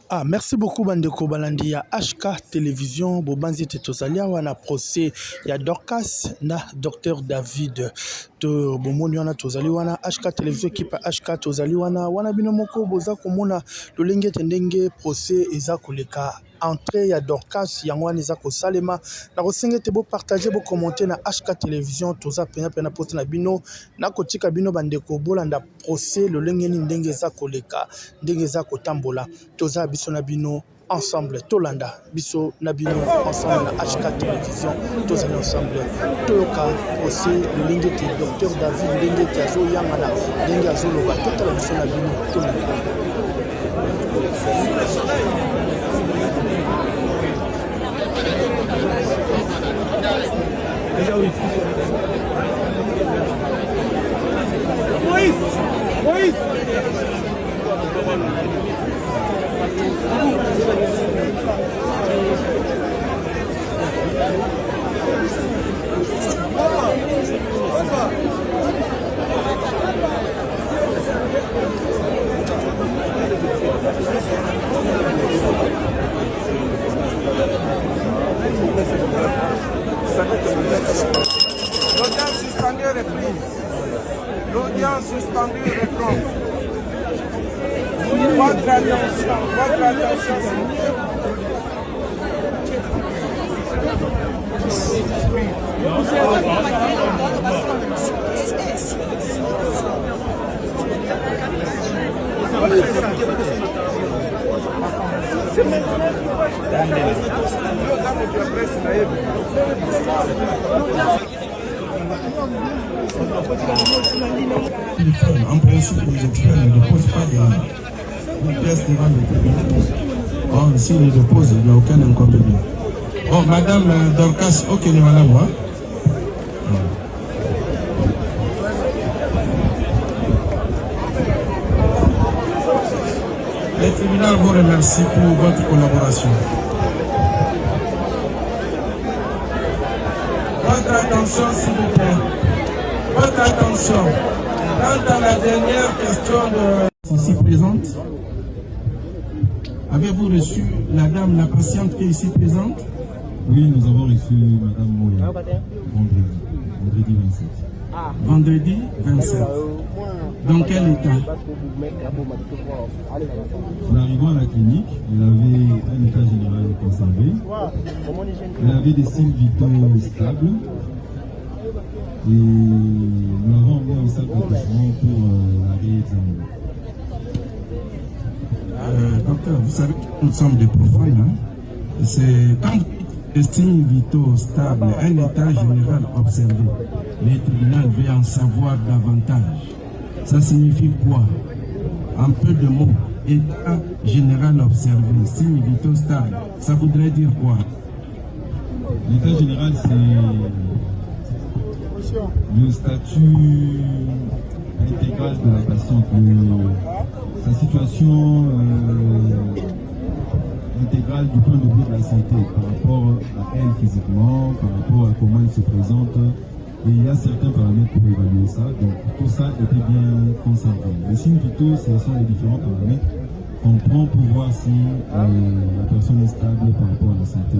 Ah, merci beaucoup Bandeko Balandi ya HK Télévision Bobanzi Tetozalia wana procès ya Dorcas na Dr David to bomoni wana tozali wana HK Télévision équipe HK tozali wana bino moko boza komona lolenge tendenge procès eza koleka entrée ya Dorcas yango wana eza kosalema na kosenge te bo partager bo commenter na HK Télévision toza pena poste na bino na kotika bino bandeko bolanda procès lolenge ni ndenge eza koleka ndenge eza kotambola toza biso na bino ensemble tolanda biso na bino ensemble na HK Télévision tozali ensemble toyoka procès lolenge te Dr David ndenge te azoyangana ndenge azoloba totala biso na bino tolanda. Moïse L'audience suspendue reprise. L'audience suspendue reprend. Votre attention, en principe, les experts ne déposent pas des pièces devant le tribunal. Bon, s'ils les déposent, il n'y a aucun inconvénient. Bon, Madame Dorcas, ok, nous allons voir. Le tribunal vous remercie pour votre collaboration. Votre attention, s'il vous plaît. Votre attention. Quant à la dernière question ici présente, avez-vous reçu la dame, la patiente qui est ici présente? Oui, nous avons reçu Madame Moya vendredi 27. Vendredi 27. Dans quel état? En arrivant à la clinique, elle avait un état général conservé. Elle avait des signes vitaux stables. Et nous l'avons emmenée en salle d'accouchement pour la réexaminer. Docteur, vous savez que nous sommes des profanes. Hein? C'est quand les signes vitaux stables, un état général observé, le tribunal veut en savoir davantage. Ça signifie quoi? En peu de mots, état général observé, signes vitaux stables, ça voudrait dire quoi? L'état général, c'est le statut intégral de la patiente, sa situation intégrale du point de vue de la santé par rapport à elle physiquement, par rapport à comment elle se présente. Et il y a certains paramètres pour évaluer ça. Donc tout ça était bien conservé. Les signes vitaux, ce sont les différents paramètres qu'on prend pour voir si la personne est stable par rapport à la santé.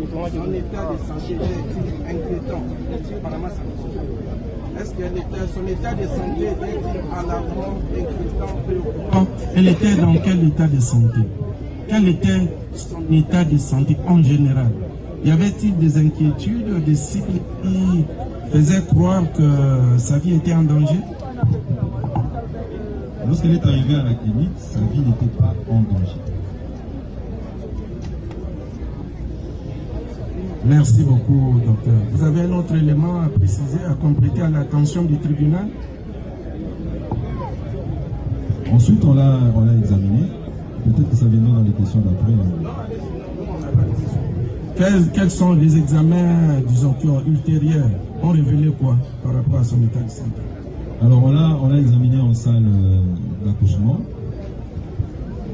Son état de santé est inquiétant. Est-ce que son état de santé est à l'avant inquiétant? Elle était dans quel état de santé? Quel était son état de santé en général? Y avait-il des inquiétudes, des signes qui faisaient croire que sa vie était en danger? Lorsqu'elle est arrivée à la clinique, sa vie n'était pas en danger. Merci beaucoup, docteur. Vous avez un autre élément à préciser, à compléter à l'attention du tribunal? Ensuite, on l'a examiné. Peut-être que ça viendra dans les questions d'après. Quels sont les examens, disons, qui ont ultérieurs, ont révélé quoi par rapport à son état de santé? Alors, on l'a examiné en salle d'accouchement.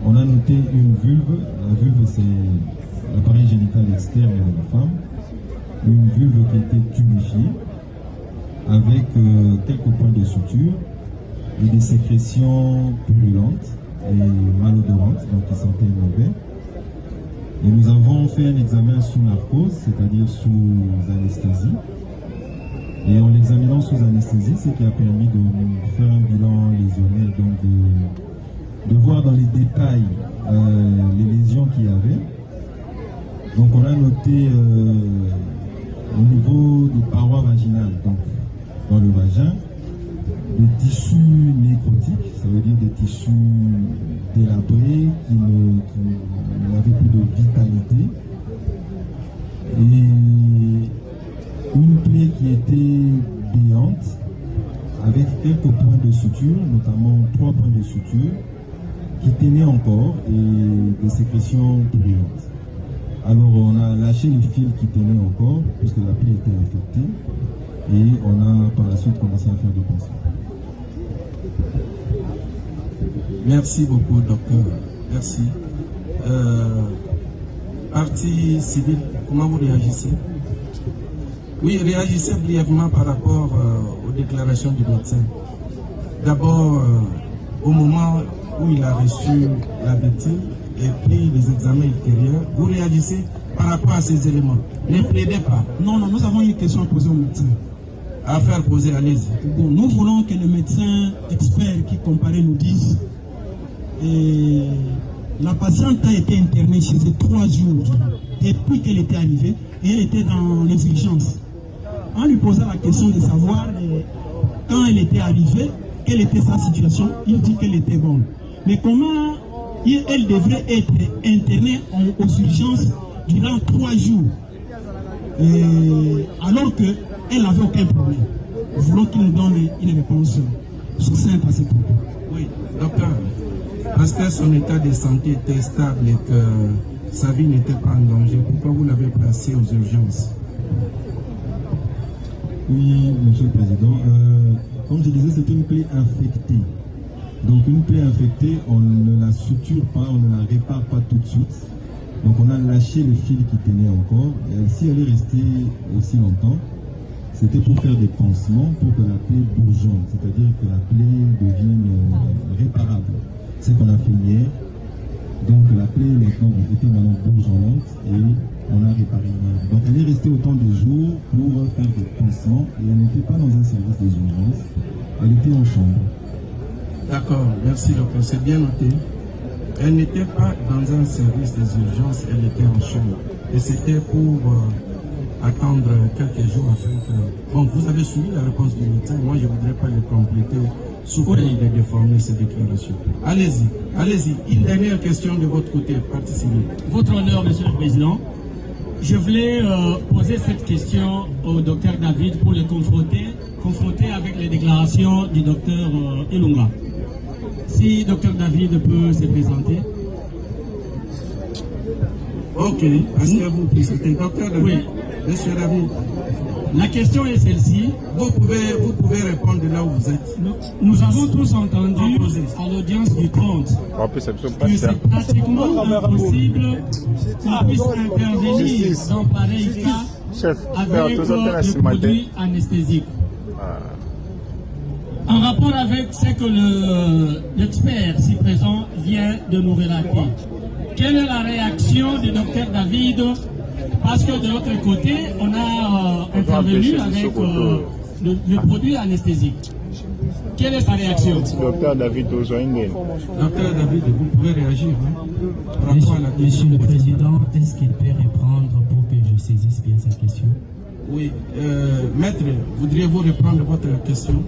On a noté une vulve. La vulve, c'est l'appareil génital externe de la femme. Une vulve qui était tuméfiée avec quelques points de suture. et des sécrétions purulentes et malodorantes, donc qui sentaient mauvais. Et nous avons fait un examen sous narcose, c'est-à-dire sous anesthésie. Et en l'examinant sous anesthésie, ce qui a permis de faire un bilan lésionnel, donc de voir dans les détails les lésions qu'il y avait. Donc on a noté au niveau des parois vaginales, donc dans le vagin, des tissus nécrotiques, ça veut dire des tissus délabrés qui n'avaient plus de vitalité. Et une plaie qui était béante, avec quelques points de suture, notamment 3 points de suture, qui tenaient encore et des sécrétions purulentes. Alors on a lâché les fils qui tenaient encore, puisque la plaie était infectée, et on a par la suite commencé à faire des pansements. Merci beaucoup, docteur. Merci. Partie civile, comment vous réagissez? Oui, réagissez brièvement par rapport aux déclarations du médecin. D'abord, au moment où il a reçu la victime et puis les examens ultérieurs, vous réagissez par rapport à ces éléments. Ne plaidez pas. Non, nous avons une question à poser au médecin. À faire poser, allez-y. Bon, nous voulons que le médecin expert qui comparait nous dise la patiente a été internée chez elle 3 jours depuis qu'elle était arrivée et elle était dans les urgences. En lui posant la question de savoir quand elle était arrivée, quelle était sa situation, il dit qu'elle était bonne. Mais comment elle devrait être internée aux urgences durant 3 jours alors qu'elle n'avait aucun problème? Nous voulons qu'il nous donne une réponse succincte à ces propos. Oui, docteur. Parce que son état de santé était stable et que sa vie n'était pas en danger, pourquoi vous l'avez placé aux urgences? Oui, monsieur le Président. Comme je disais, c'est une plaie infectée. Donc une plaie infectée, on ne la suture pas, on ne la répare pas tout de suite. Donc on a lâché le fil qui tenait encore. Et si elle est restée aussi longtemps, c'était pour faire des pansements pour que la plaie bourgeonne, c'est-à-dire que la plaie devienne réparable. C'est qu'on a fait hier. Donc la plaie maintenant était bourgeonnante et on a réparé hier. Donc elle est restée autant de jours pour faire des pansements et elle n'était pas dans un service des urgences, elle était en chambre. D'accord, merci docteur, c'est bien noté. Elle n'était pas dans un service des urgences, elle était en chambre. Et c'était pour attendre quelques jours afin que... Bon, vous avez suivi la réponse du médecin, moi je ne voudrais pas le compléter sous peine de déformer ces déclarations. Allez-y, allez-y. Une dernière question de votre côté, partie civile. Votre honneur, monsieur le Président, je voulais poser cette question au docteur David pour le confronter avec les déclarations du docteur Ilunga. Si docteur David peut se présenter. Ok, est-ce que vous présentez docteur David? Oui. Monsieur David. La question est celle-ci. Vous pouvez répondre de là où vous êtes. Nous avons tous entendu à l'audience du 30 que c'est pratiquement impossible qu'on puisse intervenir dans pareil cas avec le produit anesthésique. En rapport avec ce que l'expert si présent vient de nous relater, quelle est la réaction du docteur David? Parce que de l'autre côté, on a intervenu avec le produit anesthésique. Quelle est sa réaction? Docteur David Ozoingen. Docteur David, vous pouvez réagir. Hein, Monsieur le Président, est-ce qu'il peut répondre pour que je saisisse bien sa question? Oui. Maître, voudriez-vous reprendre votre question?